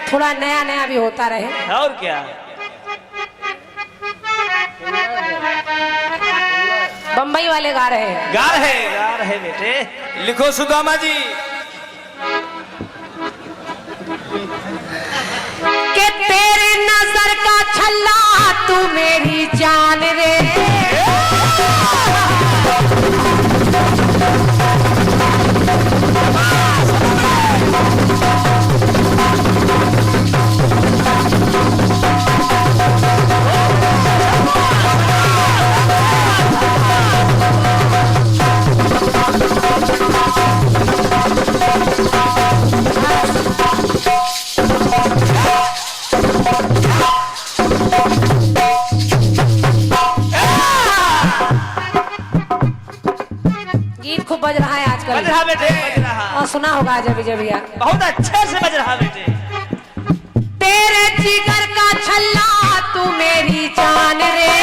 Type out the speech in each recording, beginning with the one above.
थोड़ा नया नया भी होता रहे। और क्या, बम्बई वाले गा रहे हैं। गा रहे बेटे। लिखो सुदामा जी। कि तेरे नजर का छल्ला तू मेरी जान रे, खूब बज रहा है आजकल। बज रहा बेटे, बज रहा। और सुना होगा अजय विजय भैया, बहुत अच्छे से बज रहा बेटे। तेरे जिगर का छल्ला तू मेरी जान रे,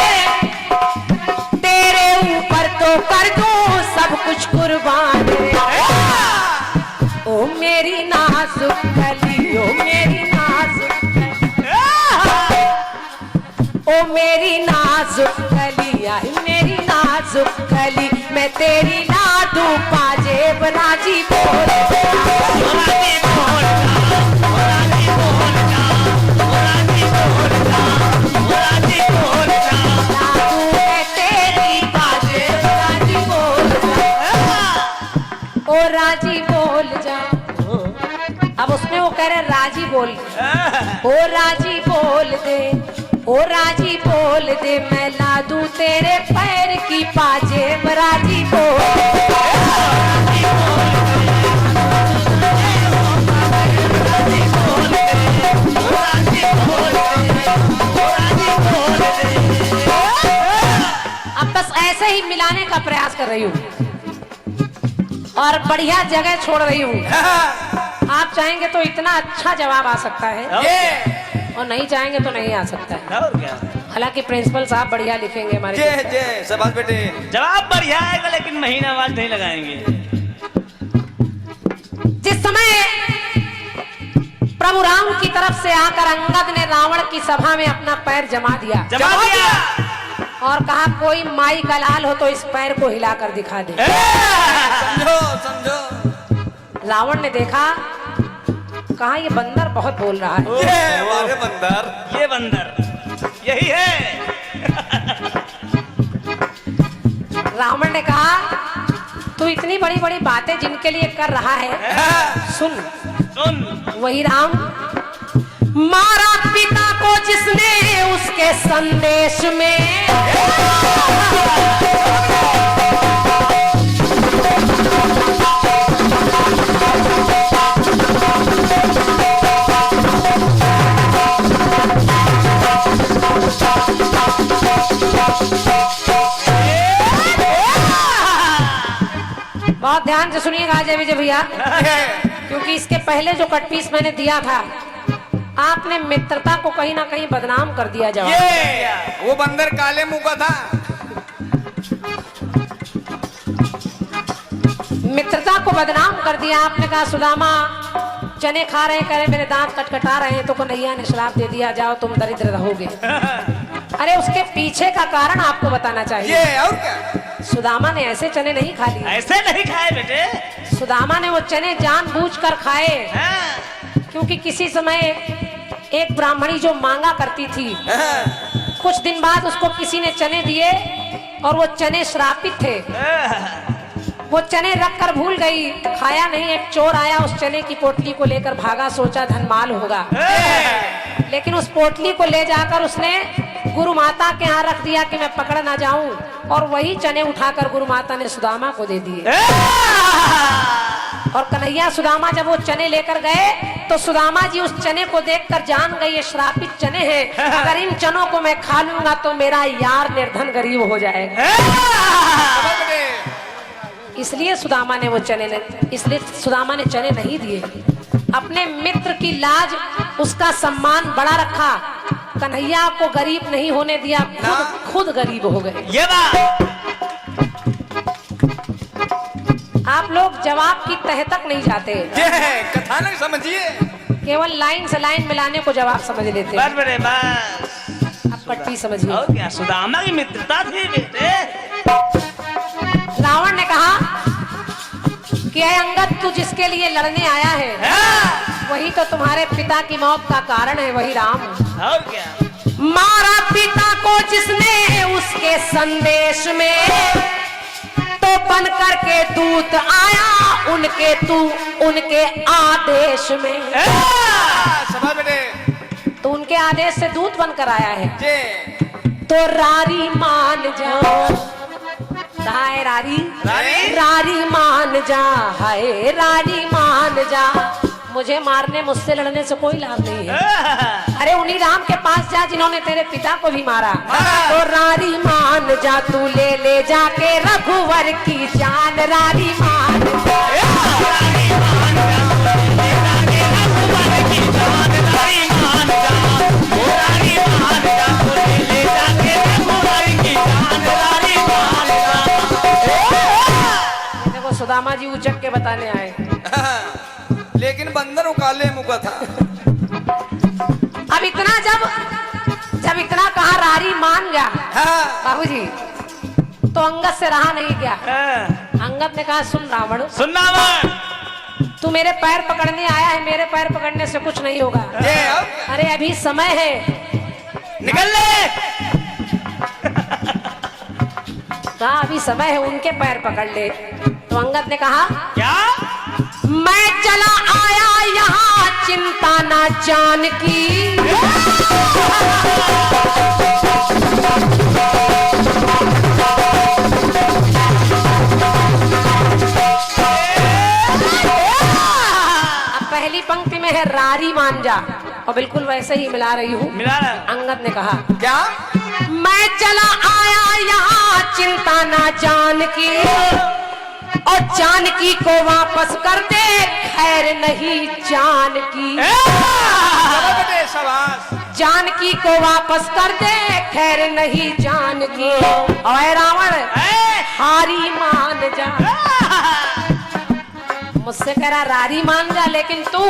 तेरे ऊपर तो कर दूं सब कुछ कुर्बान रे। ओ मेरी नाजुक कली, ओ मेरी नाजुक कली, ओ मेरी नाजुक कली, आई मेरी नाजुक कली, मैं तेरी लाडू पाजेब राजी बोल, राजी बोल जा, राजी बोल जा, राजी बोल जा, राजी बोल जा। लाडू मैं तेरी पाजेब राजी बोल जा, ओ राजी बोल जा। अब उसमें वो कह रहे राजी बोल, ओ राजी बोल दे, ओ राजी बोल दे, मैं ला दूं तेरे पैर की पाजेब राजी बोल, अब बस ऐसे ही मिलाने का प्रयास कर रही हूँ और बढ़िया जगह छोड़ रही हूँ। आप चाहेंगे तो इतना अच्छा जवाब आ सकता है, और नहीं चाहेंगे तो नहीं आ सकता है। और क्या, हालांकि प्रिंसिपल साहब बढ़िया लिखेंगे हमारे। जय जय शाबाश बेटे। जवाब बढ़िया आएगा लेकिन महीना बाद नहीं लगाएंगे। जिस समय प्रभु राम की तरफ से आकर अंगद ने रावण की सभा में अपना पैर जमा दिया और कहा कोई माई का लाल हो तो इस पैर को हिलाकर दिखा दे। समझो समझो। रावण ने देखा, कहा ये बंदर बहुत बोल रहा है। ये हमारे बंदर, ये बंदर यही है। रावण ने कहा तू इतनी बड़ी बड़ी बातें जिनके लिए कर रहा है, सुन वही राम मारा पिता को जिसने उसके संदेश में, बहुत ध्यान से सुनिएगा अजय विजय भैया, क्योंकि इसके पहले जो कट पीस मैंने दिया था आपने मित्रता को कहीं ना कहीं बदनाम कर दिया। जवाब ये वो बंदर काले मुंह का था। मित्रता को बदनाम कर दिया। आपने कहा सुदामा चने खा रहे, कह रहे मेरे दांत कटकटा रहे हैं, तो कन्हैया ने श्राप दे दिया जाओ तुम दरिद्र रहोगे। अरे उसके पीछे का कारण आपको बताना चाहिए। ये और क्या, सुदामा ने ऐसे चने नहीं खा लिए, ऐसे नहीं खाए बेटे। सुदामा ने वो चने जानबूझकर खाए, क्योंकि किसी समय एक ब्राह्मणी जो मांगा करती थी, कुछ दिन बाद उसको किसी ने चने दिए और वो चने श्रापित थे। वो चने रख कर भूल गई, खाया नहीं। एक चोर आया, उस चने की पोटली को लेकर भागा, सोचा धनमाल होगा, लेकिन उस पोटली को ले जाकर उसने गुरु माता के यहाँ रख दिया कि मैं पकड़ ना जाऊं, और वही चने उठाकर गुरु माता ने सुदामा को दे दिए। और कन्हैया सुदामा जब वो चने लेकर गए तो सुदामा जी उस चने को देखकर जान गए ये श्रापित चने हैं, अगर इन चनों को मैं खा लूंगा तो मेरा यार निर्धन गरीब हो जाएगा। इसलिए सुदामा ने चने नहीं दिए। अपने मित्र की लाज, उसका सम्मान बड़ा रखा, कन्हैया को गरीब नहीं होने दिया, खुद गरीब हो गए। ये बात आप लोग जवाब की तह तक नहीं जाते। कथानक समझिए। केवल लाइन से लाइन मिलाने को जवाब समझ लेते हैं। बस बेटे बस। अब पट्टी समझिए। और क्या सुदामा की मित्रता थी बेटे। रावण ने कहा कि ऐ अंगद, तू जिसके लिए लड़ने आया है हाँ। वही तो तुम्हारे पिता की मौत का कारण है, वही राम। और क्या। मारा पिता को जिसने उसके संदेश में, तो बन करके दूत आया उनके आदेश में। समझ बेटे। तो उनके आदेश से दूत बनकर आया है। जे तो रारी मान जाओ, हाय रारी, रारी मान जा, हाय रारी मान जा। मुझे मारने, मुझसे लड़ने से कोई लाभ नहीं है। अरे उन्हीं राम के पास जा जिन्होंने तेरे पिता को भी मारा। तो रारी मान जा, तू ले जाके रघुवर की जान। रारी मान जा, देखो सुदामा जी उचक के बताने आए। लेकिन बंदर काले मुंह का था। अब इतना जब इतना कहा रारी मान जा हाँ। बाबूजी, तो अंगद से रहा नहीं गया। हाँ। अंगद ने कहा सुन रावण, सुनना मन। तू मेरे पैर पकड़ने आया है, मेरे पैर पकड़ने से कुछ नहीं होगा। जे अरे अभी समय है, निकल ले। कहा अभी समय है, उनके पैर पकड़ ले। तो अंगद ने कहा क्या। मैं चला आया यहाँ चिंता ना जान की। अब पहली पंक्ति में है रारी मान जा, और बिल्कुल वैसे ही मिला रही हूँ। मिला रहा। अंगद ने कहा क्या। मैं चला आया यहाँ चिंता ना जान की, और जानकी को वापस कर दे, खैर नहीं जानकी। चलो बेटे शाबाश। जानकी को वापस कर दे, खैर नहीं जानकी। और रावण हारी मान जा, मुझसे कह रहा रारी मान जा, लेकिन तू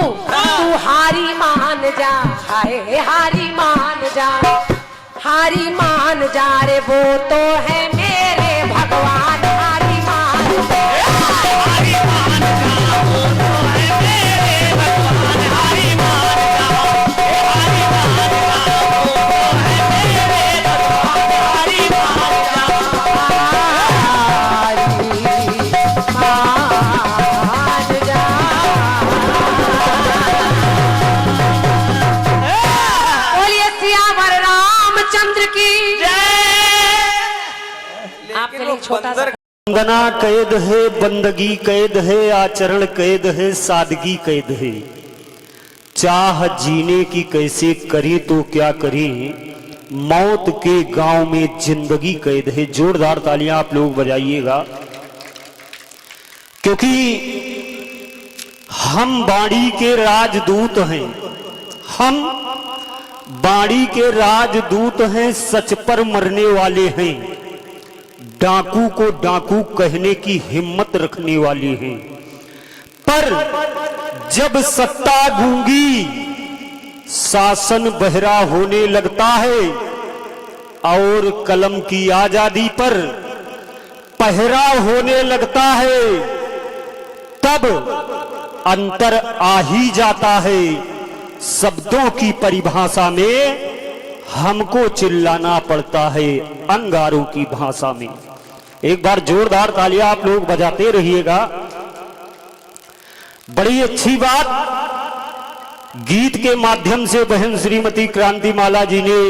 हारी मान जा। हाय हारी मान जा, हारी मान जा रे, वो तो है मेरे भगवान। हारी मान जा, हारी मान जा, वो तो है मेरे भगवान। हारी मान जा, हारी मान जा, वो तो है मेरे भगवान। हारी मान जा, हारी मान जा। बोलिए सियावर रामचंद्र की आपके लिए छोटा सा वंदना कैद है, बंदगी कैद है, आचरण कैद है, सादगी कैद है। चाह जीने की कैसे करें तो क्या करें, मौत के गांव में जिंदगी कैद है। जोरदार तालियां आप लोग बजाइएगा, क्योंकि हम बाड़ी के राजदूत हैं। हम बाड़ी के राजदूत हैं, सच पर मरने वाले हैं, डाकू को डाकू कहने की हिम्मत रखने वाले हैं। पर जब सत्ता गूंगी, शासन बहरा होने लगता है, और कलम की आजादी पर पहरा होने लगता है, तब अंतर आ ही जाता है। शब्दों की परिभाषा में हमको चिल्लाना पड़ता है अंगारों की भाषा में। एक बार जोरदार तालियां आप लोग बजाते रहिएगा। बड़ी अच्छी बात गीत के माध्यम से बहन श्रीमती क्रांतिमाला जी ने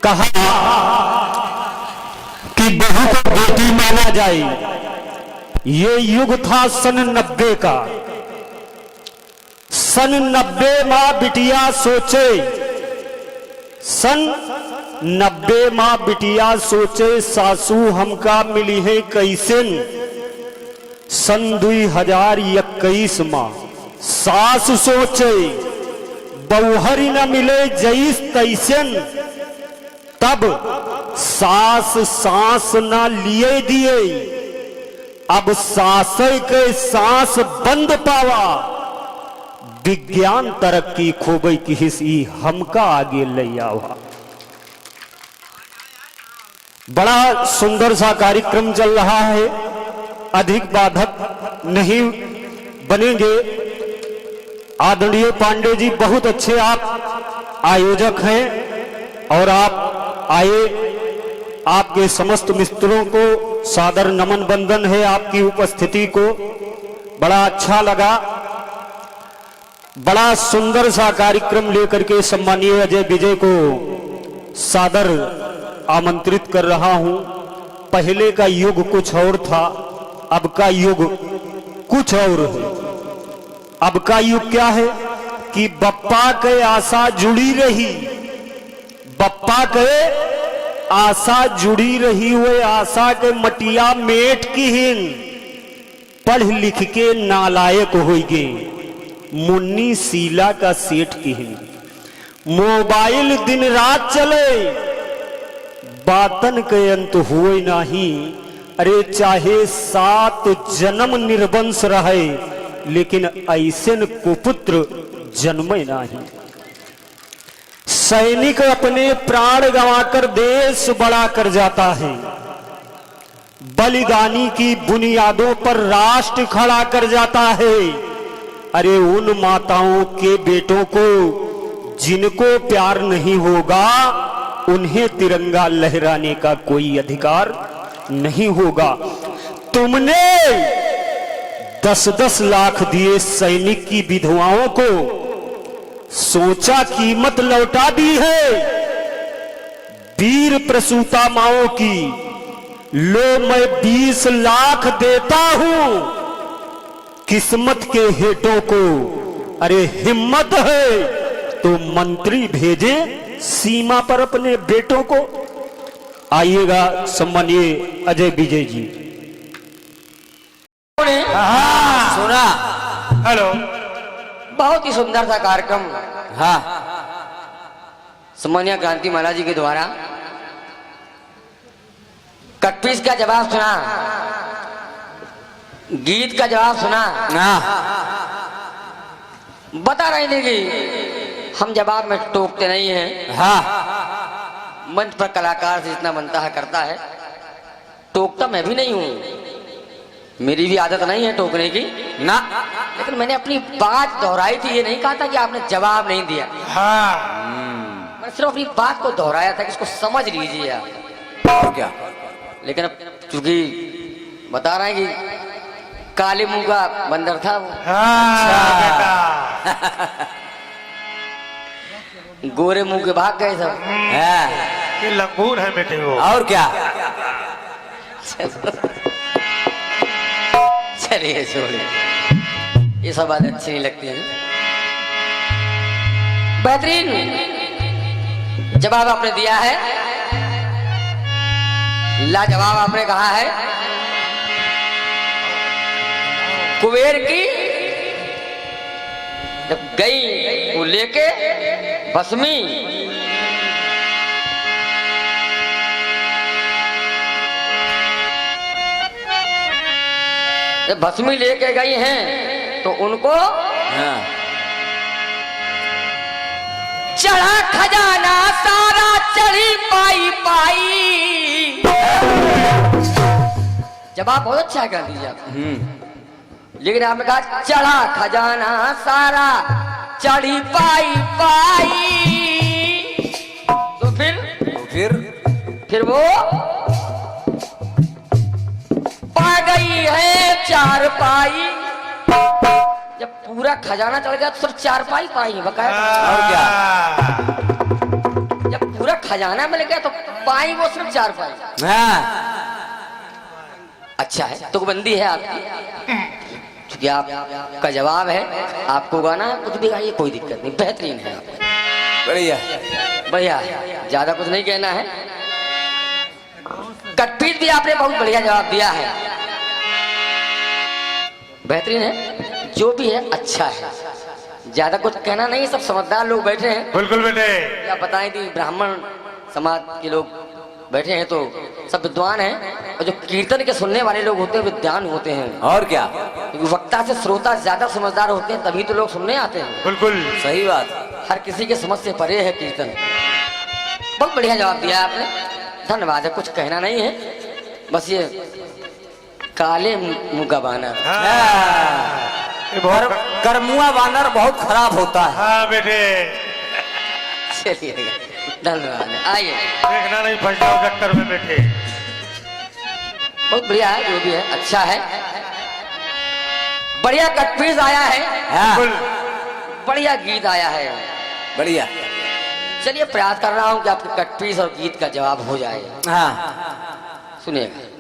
कहा कि बहू को बेटी माना जाए। ये युग था सन 90 का। सन 90 माँ बिटिया सोचे, सन 90 माँ बिटिया सोचे, सासू हमका मिली है कैसन। सन 2021 माँ सास सोचे, बौहरी न मिले जईस तैसन। तब सास सांस न लिए दिए, अब सास के सांस बंद पावा। विज्ञान तरक्की खोबई की हिस्सी हमका आगे ले आवा। बड़ा सुंदर सा कार्यक्रम चल रहा है, अधिक बाधक नहीं बनेंगे। आदरणीय पांडे जी बहुत अच्छे आप आयोजक हैं और आप आए, आपके समस्त मित्रों को सादर नमन बंदन है आपकी उपस्थिति को, बड़ा अच्छा लगा। बड़ा सुंदर सा कार्यक्रम लेकर के सम्मानीय अजय विजय को सादर आमंत्रित कर रहा हूं। पहले का युग कुछ और था, अब का युग कुछ और है। अब का युग क्या है कि बप्पा के आशा जुड़ी रही, बप्पा के आशा जुड़ी रही, वो आशा के मटिया मेट की हिन पढ़ लिख के नालायक होइगे, मुन्नी सीला का सेठ की हिन। मोबाइल दिन रात चले, बातन के अंत हुए नहीं। अरे चाहे 7 जन्म निर्वंश रहे, लेकिन ऐसे न कुपुत्र जन्मे नहीं। सैनिक अपने प्राण गंवाकर देश बड़ा कर जाता है, बलिदानी की बुनियादों पर राष्ट्र खड़ा कर जाता है। अरे उन माताओं के बेटों को जिनको प्यार नहीं होगा, उन्हें तिरंगा लहराने का कोई अधिकार नहीं होगा। तुमने 10-10 लाख दिए सैनिक की विधवाओं को, सोचा कीमत लौटा दी है वीर प्रसूता माओं की। लो मैं 20 लाख देता हूं किस्मत के हेटों को। अरे हिम्मत है तो मंत्री भेजे सीमा पर अपने बेटों को। आइएगा सम्मानीय अजय विजय जी। सुना। हेलो। बहुत ही सुंदर सा कार्यक्रम। हाँ, सम्मानीय क्रांति माला जी के द्वारा कटपीस का जवाब सुना, गीत का जवाब सुना। बता रहे थे कि हम जवाब में टोकते नहीं हैं। हाँ, मंच पर कलाकार से जितना बनता है करता है, टोकता मैं भी नहीं हूं, मेरी भी आदत नहीं है टोकने की ना। लेकिन मैंने अपनी बात दोहराई थी, ये नहीं कहा था कि आपने जवाब नहीं दिया। हाँ, मैं सिर्फ अपनी बात को दोहराया था कि इसको समझ लीजिए आप। और क्या? लेकिन अब चूंकि बता रहे हैं कि काले मुंह का बंदर था वो। गोरे मुंह के भाग गए सब। ये लंगूर है बेटे वो। और क्या? चलिए छोड़िए, ये सब बातें अच्छी नहीं लगती हैं। बेहतरीन जवाब आपने दिया है, लाजवाब आपने कहा है। कुबेर की जब गई वो लेके भस्मी, जब भस्मी लेके गई हैं तो उनको चढ़ा खजाना सारा, चढ़ी पाई पाई। जवाब बहुत अच्छा कर दीजिए आप। लेकिन आपने कहा चढ़ा खजाना सारा, चढ़ी पाई पाई। तो फिर वो पा गई है 4 पाई। जब पूरा खजाना चढ़ गया तो सिर्फ 4 पाई पाई बकाया। और क्या? जब पूरा खजाना मिल गया तो पाई वो सिर्फ 4 पाई। अच्छा है, तुकबंदी है आपकी, क्योंकि आपका जवाब है, आपको गाना है, कुछ भी गाइए, कोई दिक्कत नहीं, बेहतरीन है। बढ़िया बढ़िया, ज्यादा कुछ नहीं कहना है। कटपीट भी आपने बहुत बढ़िया जवाब दिया है, बेहतरीन है, जो भी है अच्छा है। ज्यादा कुछ कहना नहीं, सब समझदार लोग बैठे हैं। बिल्कुल बेटे। क्या बताएं थी, ब्राह्मण समाज के लोग बैठे हैं तो सब विद्वान हैं, और जो कीर्तन के सुनने वाले लोग होते हैं विद्वान होते हैं। और क्या, क्योंकि वक्ता से श्रोता ज्यादा समझदार होते हैं, तभी तो लोग सुनने आते हैं। बिल्कुल सही बात। हर किसी के समझ से परे है कीर्तन। बहुत बढ़िया जवाब दिया आपने, धन्यवाद है। कुछ कहना नहीं है, बस ये काले मुंगा बानर। ये बहुत करमुआ बानर बहुत खराब होता है। हाँ बेटे, चलिए धन्यवाद है। आइए, देखना नहीं फंस जाओ चक्कर में बेटे। बहुत बढ़िया है, जो भी है अच्छा है। बढ़िया कटपीस आया है, हाँ, बिल्कुल बढ़िया गीत आया है। बढ़िया। चलिए प्रयास कर रहा हूँ कि आपके कटपीस और गीत का जवाब हो जाए। हाँ, सुनिएगा।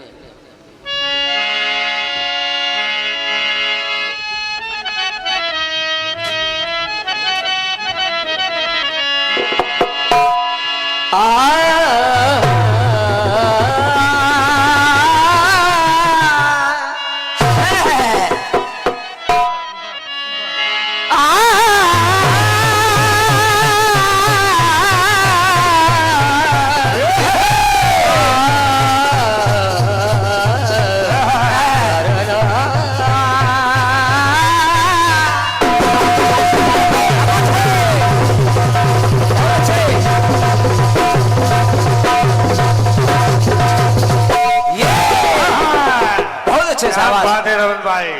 क्या बात है रमन भाई,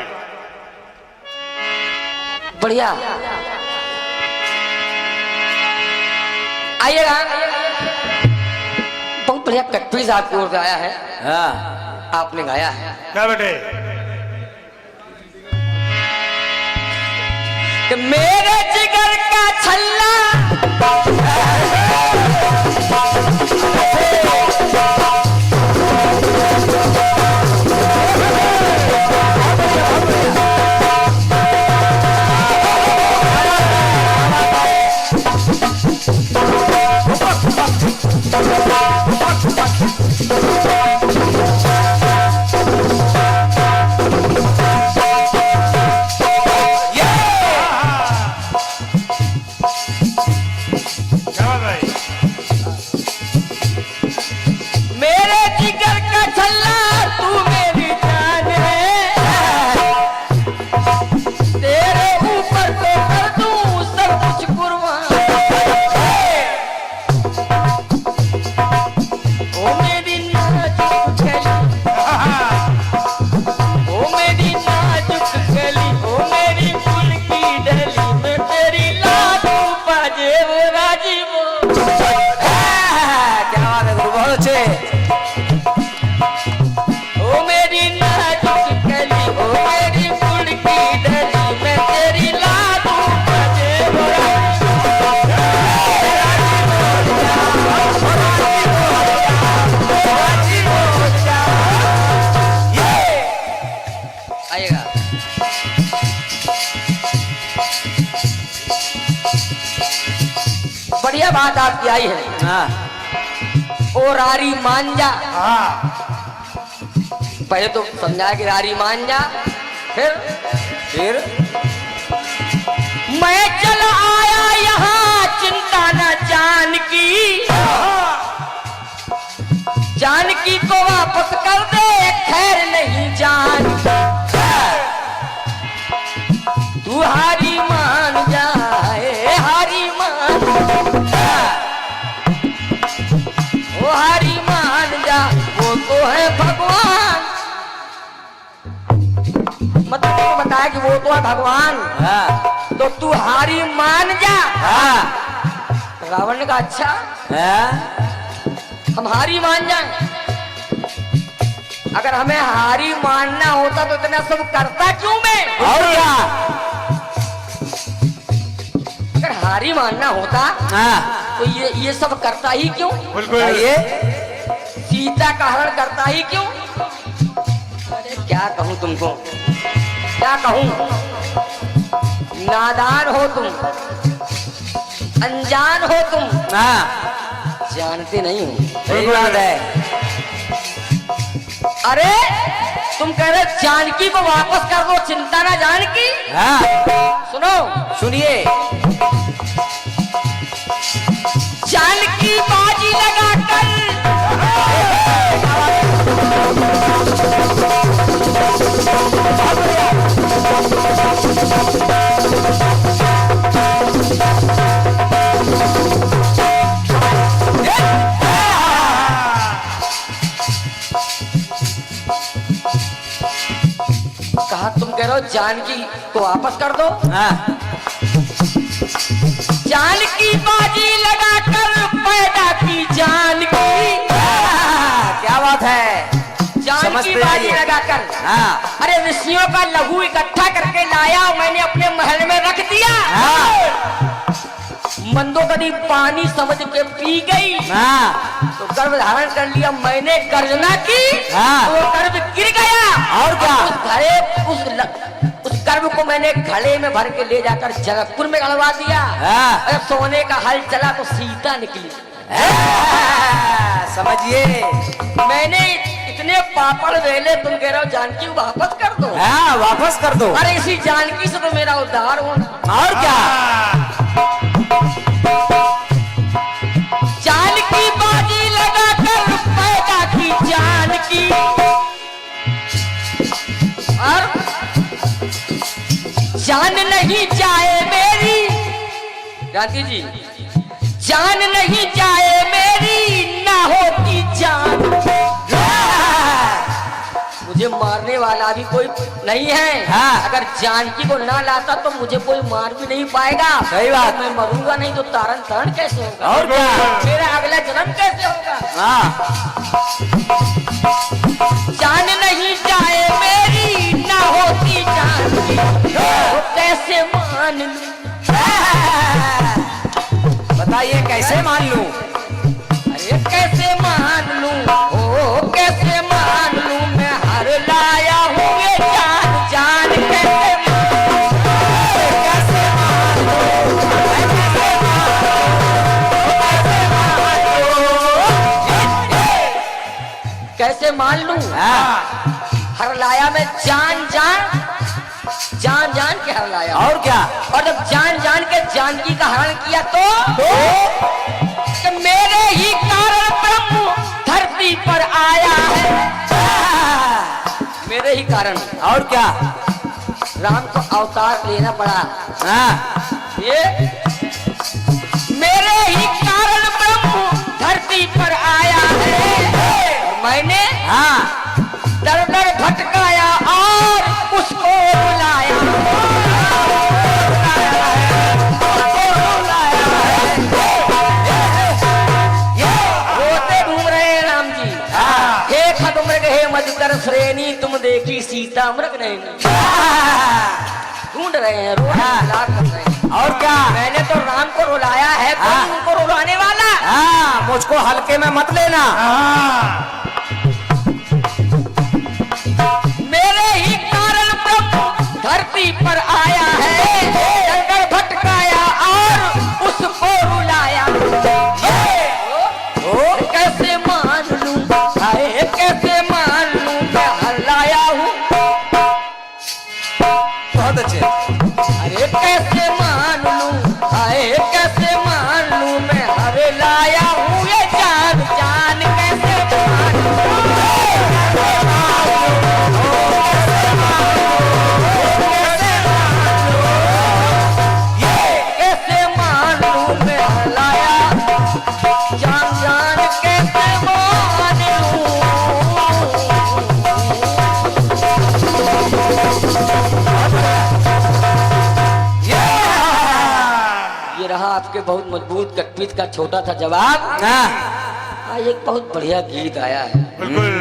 बढ़िया। आइएगा, बहुत बढ़िया कटपीस आपकी ओर से आया है, हाँ, आपने गाया है। क्या बेटे, कि मेरे जिगर का छल्ला बढ़िया बात आपकी आई है। हाँ, ओ रारी मान जा, हाँ पहले तो समझाया कि रारी मान जा, फिर मैं चल आया यहाँ चिंता न जानकी को वापस कर दे, खैर नहीं जान तू हारी मान जाए, हारी मान वो हारी मान जा, वो तो है भगवान। मतलब तो बताया कि वो तो है भगवान, हाँ, तो तू हारी मान जा। हाँ, रावण ने कहा अच्छा हाँ, हम हारी मान जाए, अगर हमें हारी मानना होता तो इतना सब करता क्यों मैं? और क्या, अगर हारी मानना होता हाँ, तो ये सब करता ही क्यों? बिल्कुल ये सीता का हरण करता ही क्यों? अरे क्या कहूं तुमको, क्या कहूं, नादान हो तुम, अनजान हो तुम, हाँ, जानते नहीं हो। सही बात है। अरे तुम कह रहे जानकी को वापस कर दो, चिंता ना जानकी। हाँ, सुनो, सुनिए, जानकी बाजी लगा कर जानकी को वापस कर दो। हाँ। जानकी बाजी लगाकर पैदा की जानकी। क्या बात है, जानकी समझते बाजी आइए। लगाकर। हाँ। अरे ऋषियों का लहू इकट्ठा करके लाया और मैंने अपने महल में रख दिया। हाँ। मंदोदरी पानी समझ के पी गई। हाँ। तो गर्भ धारण कर लिया, मैंने गर्जना की। हाँ। तो वो गर्भ गिर गया। और क्या? उस गर्भ को मैंने घड़े में भर के ले जाकर जनकपुर में गड़वा दिया। हाँ। अरे सोने का हल चला तो सीता निकली। समझिए। मैंने इतने पापड़ वेले, तुम कह रहे हो जानकी को वापस कर दो। हाँ, वापस कर दो। अरे इसी जानकी से तो मेरा उद्धार होना। और क्या? जानकी बाजी लगाकर पैदा की जानकी। और जान नहीं जाए मेरी, जानकी जी, जान नहीं जाए मेरी ना होती जान। मुझे मारने वाला भी कोई नहीं है। हाँ। अगर जानकी को ना लाता तो मुझे कोई मार भी नहीं पाएगा। सही बात। मैं मरूंगा नहीं तो तारण तारण कैसे होगा? और क्या? मेरा अगला जन्म कैसे होगा? हाँ। जान नहीं जाए मेरी ना होती जानकी, तो कैसे मान लूं? बताइए कैसे मान लूं? अरे कैसे मान लूं? ओ कैसे मान लूं? मैं हर लाया हूँ ये जान जान। कैसे कैसे मान लूं? हाँ। हर लाया मैं जान जान जान जान के हर लाया। और क्या? और जब जान जान के जानकी का हरण किया तो कि मेरे ही कारण ब्रह्म धरती पर आया है। मेरे ही कारण। और क्या? राम को अवतार लेना पड़ा। हाँ। ये मेरे ही कारण ब्रह्म धरती पर आया है। और मैंने हाँ। दर दर भटकाया और उसको बुलाया। रोते घूम रहे हैं राम जी। हे खगमृग हे मधुकर श्रेणी, तुम देखी सीता मृग नहीं। ढूंढ रहे हैं, रो रहे हैं, लाड कर रहे हैं। और क्या? मैंने तो राम को रुलाया है, कौन उनको रुलाने वाला? हाँ, मुझको हल्के में मत लेना। मेरे ही कारण ब्रह्म धरती पर आया है। जंगल भटकाया और उसको रुलाया। कैसे मान लूं? हाय कैसे मान लूं? मैं हर लाया हूँ। बहुत अच्छे। अरे कैसे मान लूं? हाय कैसे मान लूं? मैं हर लाया हूँ ये जान जान। कैसे मान लूं? कैसे मान लूं? मैं हर लाया जान जान। कैसे मान लूं? ये रहा आपके बहुत मजबूत कटपीत का छोटा था जवाब। हाँ। आज एक बहुत बढ़िया गीत आया है। बिल्कुल